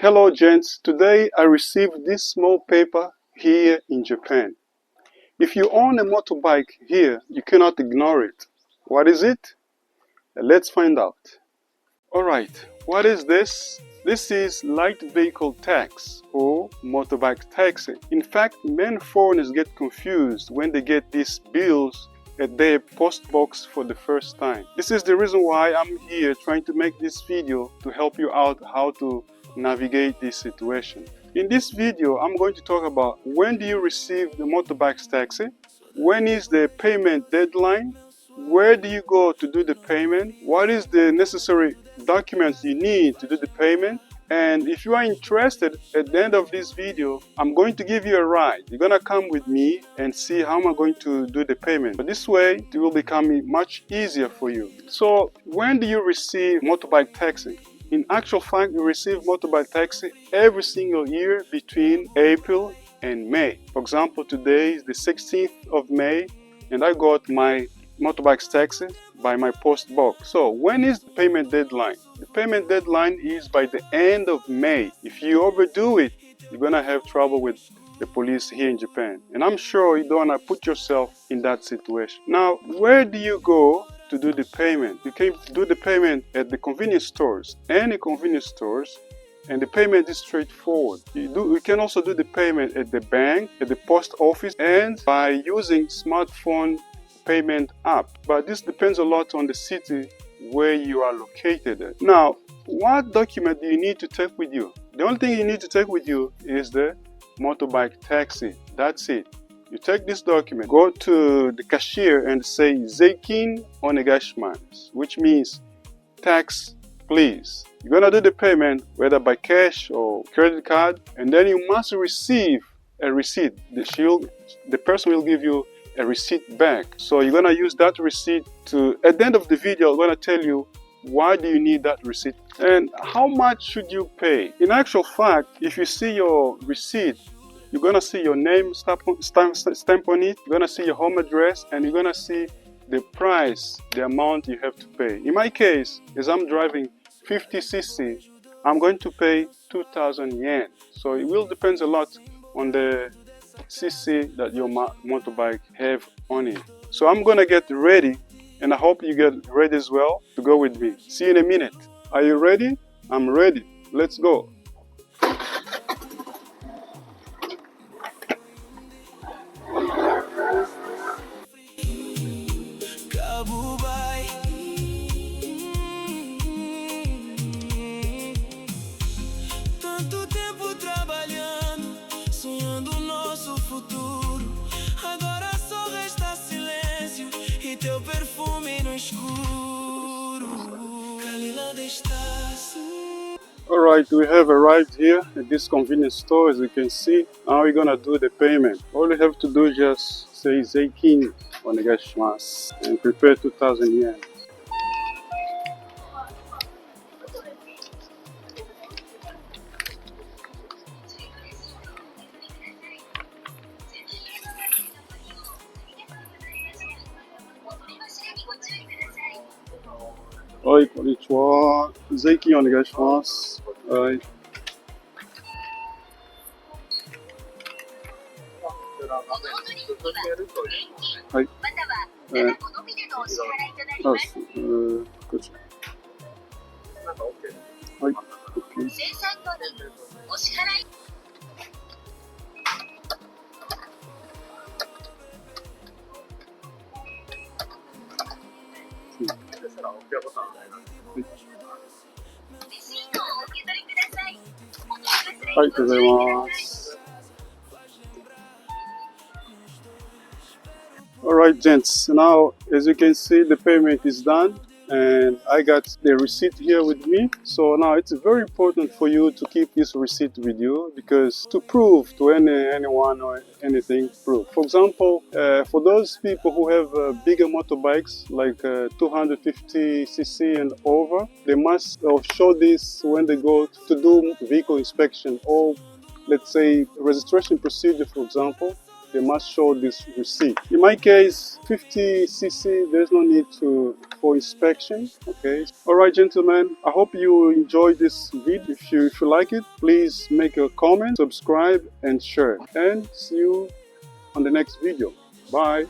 Hello gents, today I received this small paper here in Japan. If you own a motorbike here, you cannot ignore it. What is it? Let's find out. Alright, what is this? This is light vehicle tax or motorbike taxi. In fact, many foreigners get confused when they get these bills at their post box for the first time. This is the reason why I'm here trying to make this video to help you out how to navigate this situation. In this video, I'm going to talk about when do you receive the motorbike taxi, when is the payment deadline, where do you go to do the payment, what is the necessary documents you need to do the payment, and if you are interested, at the end of this video, I'm going to give you a ride. You're gonna come with me and see how I'm going to do the payment. But this way, it will become much easier for you. So, when do you receive motorbike taxi? In actual fact, you receive motorbike taxi every single year between April and May. For example, today is the 16th of May, and I got my motorbike taxi by my post box. So when is the payment deadline? The payment deadline is by the end of May. If you overdo it, you're gonna have trouble with the police here in Japan. And I'm sure you don't wanna put yourself in that situation. Now, where do you go to do the payment? You can do the payment at the convenience stores, any convenience stores, and the payment is straightforward. You can also do the payment at the bank, at the post office, and by using smartphone payment app. But this depends a lot on the city where you are located at. Now, what document do you need to take with you? The only thing you need to take with you is the motorbike taxi. That's it. You take this document, go to the cashier and say Zeikin onegaishimasu, which means tax please. You're gonna do the payment whether by cash or credit card, and then you must receive a receipt. The person will give you a receipt back. So you're gonna use that receipt to, at the end of the video, I'm gonna tell you why do you need that receipt and how much should you pay. In actual fact, if you see your receipt, you're gonna see your name stamp on it, you're gonna see your home address, and you're gonna see the price, the amount you have to pay. In my case, as I'm driving 50cc, I'm going to pay 2,000 yen. So it will depend a lot on the cc that your motorbike have on it. So I'm gonna get ready, and I hope you get ready as well to go with me. See you in a minute. Are you ready? I'm ready. Let's go. Alright, we have arrived here at this convenience store, as you can see. Now we're gonna do the payment. All you have to do is just say Zeikin onegaishimasu and prepare 2,000 yen. Oi, konnichiwa. Zeikin onegaishimasu. Right. Hi. Alright gents, now as you can see the payment is done and I got the receipt here with me. So now it's very important for you to keep this receipt with you, because to prove to anyone or anything, prove. For example, for those people who have bigger motorbikes like 250cc and over, they must show this when they go to do vehicle inspection, or let's say registration procedure, for example. they must show this receipt. In my case, 50cc, there's no need for inspection. Okay. All right, gentlemen. I hope you enjoyed this video. If you like it, please make a comment, subscribe, and share. And see you on the next video. Bye.